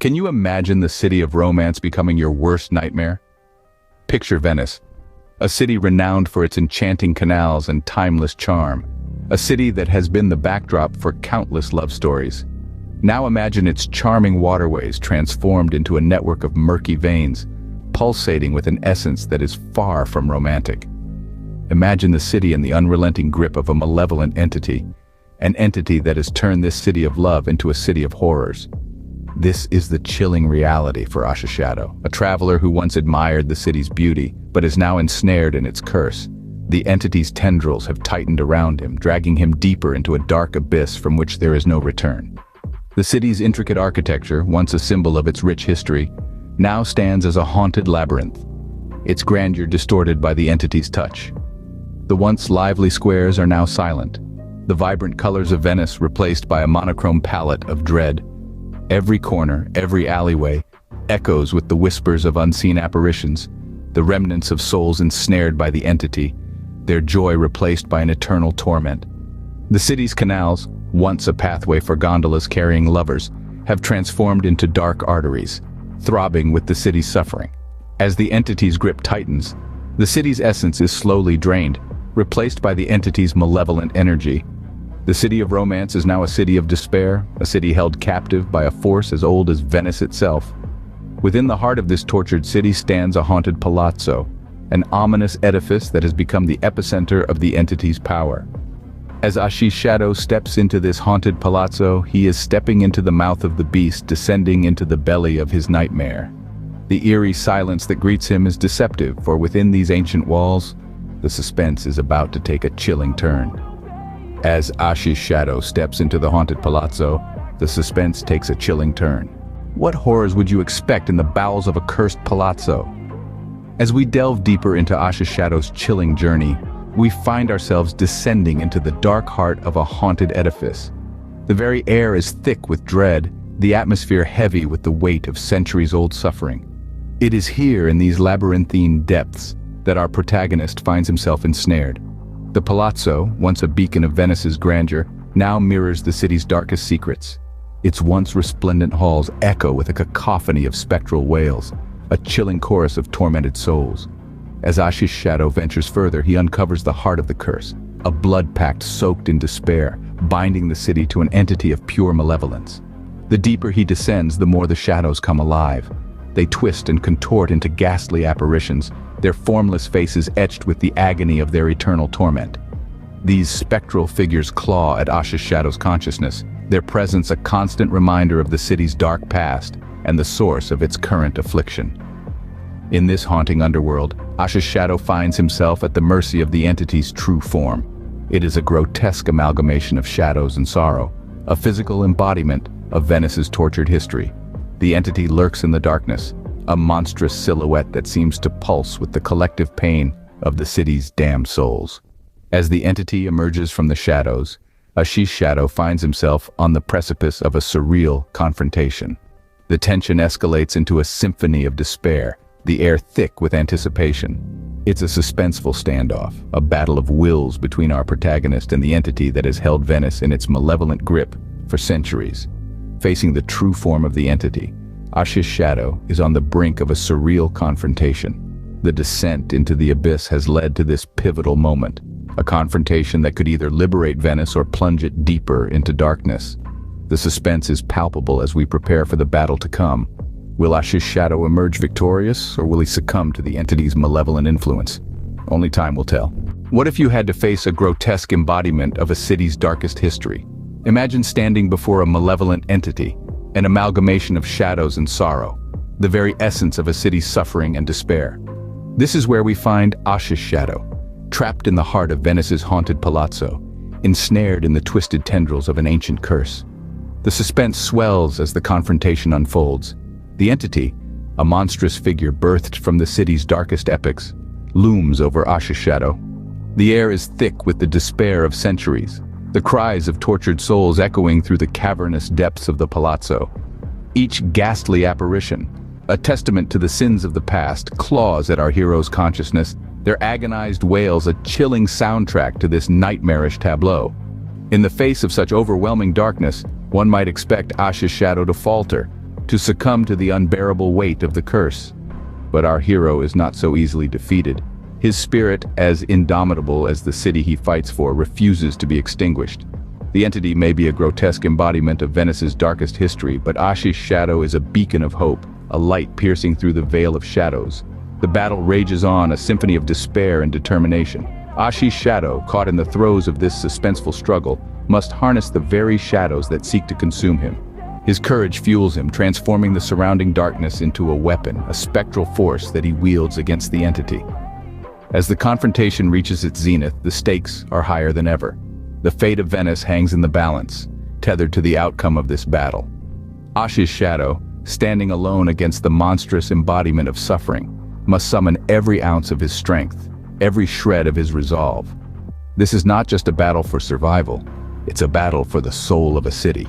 Can you imagine the city of romance becoming your worst nightmare? Picture Venice, a city renowned for its enchanting canals and timeless charm, a city that has been the backdrop for countless love stories. Now imagine its charming waterways transformed into a network of murky veins, pulsating with an essence that is far from romantic. Imagine the city in the unrelenting grip of a malevolent entity, an entity that has turned this city of love into a city of horrors. This is the chilling reality for AshishShadow, a traveler who once admired the city's beauty, but is now ensnared in its curse. The entity's tendrils have tightened around him, dragging him deeper into a dark abyss from which there is no return. The city's intricate architecture, once a symbol of its rich history, now stands as a haunted labyrinth, its grandeur distorted by the entity's touch. The once lively squares are now silent, the vibrant colors of Venice replaced by a monochrome palette of dread. Every corner, every alleyway, echoes with the whispers of unseen apparitions, the remnants of souls ensnared by the entity, their joy replaced by an eternal torment. The city's canals, once a pathway for gondolas carrying lovers, have transformed into dark arteries, throbbing with the city's suffering. As the entity's grip tightens, the city's essence is slowly drained, replaced by the entity's malevolent energy. The city of romance is now a city of despair, a city held captive by a force as old as Venice itself. Within the heart of this tortured city stands a haunted palazzo, an ominous edifice that has become the epicenter of the entity's power. As AshishShadow steps into this haunted palazzo, he is stepping into the mouth of the beast, descending into the belly of his nightmare. The eerie silence that greets him is deceptive, for within these ancient walls, the suspense is about to take a chilling turn. As AshishShadow steps into the haunted palazzo, the suspense takes a chilling turn. What horrors would you expect in the bowels of a cursed palazzo? As we delve deeper into AshishShadow's chilling journey, we find ourselves descending into the dark heart of a haunted edifice. The very air is thick with dread, the atmosphere heavy with the weight of centuries-old suffering. It is here in these labyrinthine depths that our protagonist finds himself ensnared. The palazzo, once a beacon of Venice's grandeur, now mirrors the city's darkest secrets. Its once resplendent halls echo with a cacophony of spectral wails, a chilling chorus of tormented souls. As AshishShadow ventures further, he uncovers the heart of the curse, a blood pact soaked in despair, binding the city to an entity of pure malevolence. The deeper he descends, the more the shadows come alive. They twist and contort into ghastly apparitions, their formless faces etched with the agony of their eternal torment. These spectral figures claw at AshishShadow's consciousness, their presence a constant reminder of the city's dark past and the source of its current affliction. In this haunting underworld, AshishShadow finds himself at the mercy of the entity's true form. It is a grotesque amalgamation of shadows and sorrow, a physical embodiment of Venice's tortured history. The entity lurks in the darkness, a monstrous silhouette that seems to pulse with the collective pain of the city's damned souls. As the entity emerges from the shadows, AshishShadow finds himself on the precipice of a surreal confrontation. The tension escalates into a symphony of despair, the air thick with anticipation. It's a suspenseful standoff, a battle of wills between our protagonist and the entity that has held Venice in its malevolent grip for centuries. Facing the true form of the entity, AshishShadow is on the brink of a surreal confrontation. The descent into the abyss has led to this pivotal moment, a confrontation that could either liberate Venice or plunge it deeper into darkness. The suspense is palpable as we prepare for the battle to come. Will AshishShadow emerge victorious, or will he succumb to the entity's malevolent influence? Only time will tell. What if you had to face a grotesque embodiment of a city's darkest history? Imagine standing before a malevolent entity, an amalgamation of shadows and sorrow, the very essence of a city's suffering and despair. This is where we find AshishShadow, trapped in the heart of Venice's haunted palazzo, ensnared in the twisted tendrils of an ancient curse. The suspense swells as the confrontation unfolds. The entity, a monstrous figure birthed from the city's darkest epochs, looms over AshishShadow. The air is thick with the despair of centuries, the cries of tortured souls echoing through the cavernous depths of the palazzo. Each ghastly apparition, a testament to the sins of the past, claws at our hero's consciousness, their agonized wails a chilling soundtrack to this nightmarish tableau. In the face of such overwhelming darkness, one might expect AshishShadow to falter, to succumb to the unbearable weight of the curse. But our hero is not so easily defeated. His spirit, as indomitable as the city he fights for, refuses to be extinguished. The entity may be a grotesque embodiment of Venice's darkest history, but AshishShadow is a beacon of hope, a light piercing through the veil of shadows. The battle rages on, a symphony of despair and determination. AshishShadow, caught in the throes of this suspenseful struggle, must harness the very shadows that seek to consume him. His courage fuels him, transforming the surrounding darkness into a weapon, a spectral force that he wields against the entity. As the confrontation reaches its zenith, the stakes are higher than ever. The fate of Venice hangs in the balance, tethered to the outcome of this battle. AshishShadow, standing alone against the monstrous embodiment of suffering, must summon every ounce of his strength, every shred of his resolve. This is not just a battle for survival, it's a battle for the soul of a city.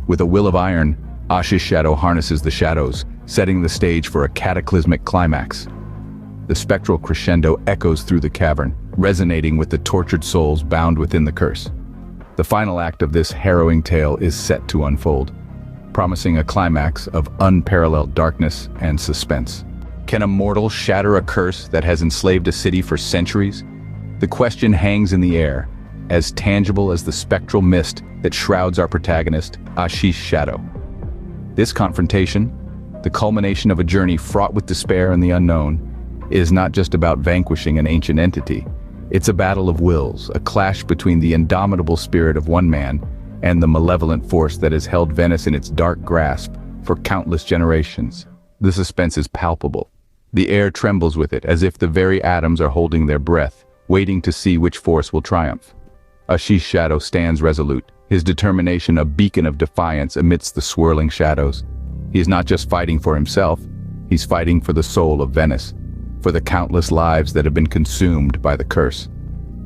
With a will of iron, AshishShadow harnesses the shadows, setting the stage for a cataclysmic climax. The spectral crescendo echoes through the cavern, resonating with the tortured souls bound within the curse. The final act of this harrowing tale is set to unfold, promising a climax of unparalleled darkness and suspense. Can a mortal shatter a curse that has enslaved a city for centuries? The question hangs in the air, as tangible as the spectral mist that shrouds our protagonist, AshishShadow. This confrontation, the culmination of a journey fraught with despair and the unknown, is not just about vanquishing an ancient entity. It's a battle of wills, a clash between the indomitable spirit of one man and the malevolent force that has held Venice in its dark grasp for countless generations. The suspense is palpable. The air trembles with it, as if the very atoms are holding their breath, waiting to see which force will triumph. AshishShadow stands resolute, his determination a beacon of defiance amidst the swirling shadows. He is not just fighting for himself, he's fighting for the soul of Venice, for the countless lives that have been consumed by the curse.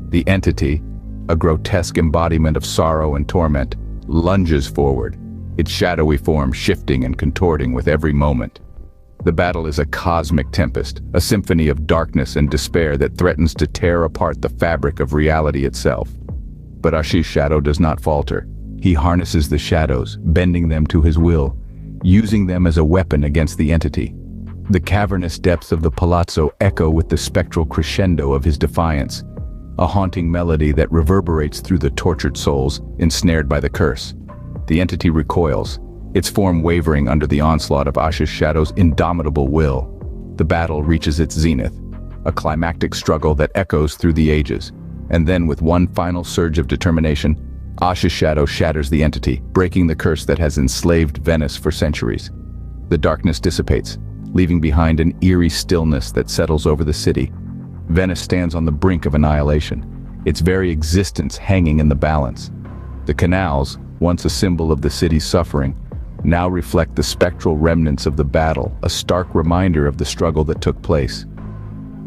The entity, a grotesque embodiment of sorrow and torment, lunges forward, its shadowy form shifting and contorting with every moment. The battle is a cosmic tempest, a symphony of darkness and despair that threatens to tear apart the fabric of reality itself. But AshishShadow does not falter. He harnesses the shadows, bending them to his will, using them as a weapon against the entity. The cavernous depths of the palazzo echo with the spectral crescendo of his defiance, a haunting melody that reverberates through the tortured souls ensnared by the curse. The entity recoils, its form wavering under the onslaught of AshishShadow's indomitable will. The battle reaches its zenith, a climactic struggle that echoes through the ages. And then, with one final surge of determination, AshishShadow shatters the entity, breaking the curse that has enslaved Venice for centuries. The darkness dissipates, leaving behind an eerie stillness that settles over the city. Venice stands on the brink of annihilation, its very existence hanging in the balance. The canals, once a symbol of the city's suffering, now reflect the spectral remnants of the battle, a stark reminder of the struggle that took place.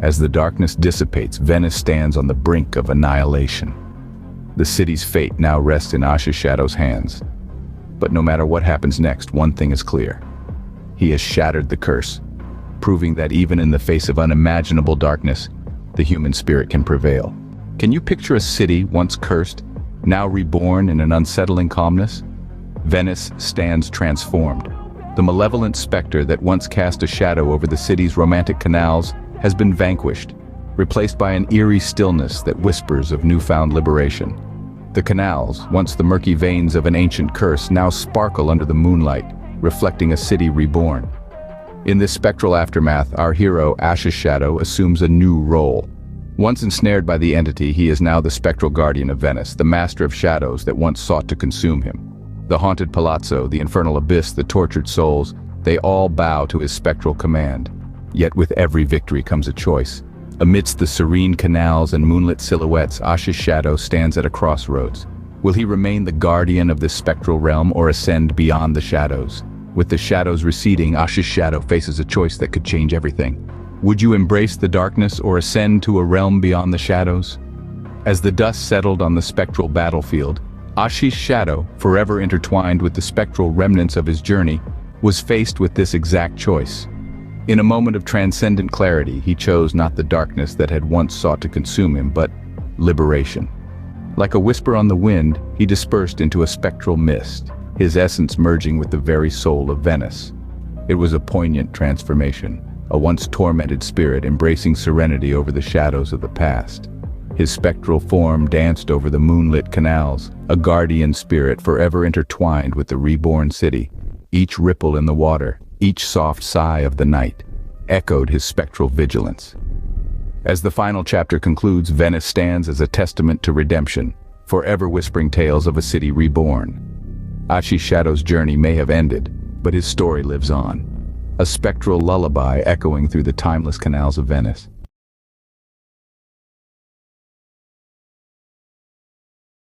As the darkness dissipates, Venice stands on the brink of annihilation. The city's fate now rests in AshishShadow's hands. But no matter what happens next, one thing is clear. He has shattered the curse, proving that even in the face of unimaginable darkness, the human spirit can prevail. Can you picture a city once cursed, now reborn in an unsettling calmness? Venice stands transformed. The malevolent specter that once cast a shadow over the city's romantic canals has been vanquished, replaced by an eerie stillness that whispers of newfound liberation. The canals, once the murky veins of an ancient curse, now sparkle under the moonlight, reflecting a city reborn. In this spectral aftermath, our hero, AshishShadow, assumes a new role. Once ensnared by the entity, he is now the spectral guardian of Venice, the master of shadows that once sought to consume him. The haunted palazzo, the infernal abyss, the tortured souls, they all bow to his spectral command. Yet with every victory comes a choice. Amidst the serene canals and moonlit silhouettes, AshishShadow stands at a crossroads. Will he remain the guardian of this spectral realm or ascend beyond the shadows? With the shadows receding, AshishShadow faces a choice that could change everything. Would you embrace the darkness or ascend to a realm beyond the shadows? As the dust settled on the spectral battlefield, AshishShadow, forever intertwined with the spectral remnants of his journey, was faced with this exact choice. In a moment of transcendent clarity, he chose not the darkness that had once sought to consume him, but liberation. Like a whisper on the wind, he dispersed into a spectral mist, his essence merging with the very soul of Venice. It was a poignant transformation, a once tormented spirit embracing serenity over the shadows of the past. His spectral form danced over the moonlit canals, a guardian spirit forever intertwined with the reborn city. Each ripple in the water, each soft sigh of the night, echoed his spectral vigilance. As the final chapter concludes, Venice stands as a testament to redemption, forever whispering tales of a city reborn. AshishShadow's journey may have ended, but his story lives on, a spectral lullaby echoing through the timeless canals of Venice.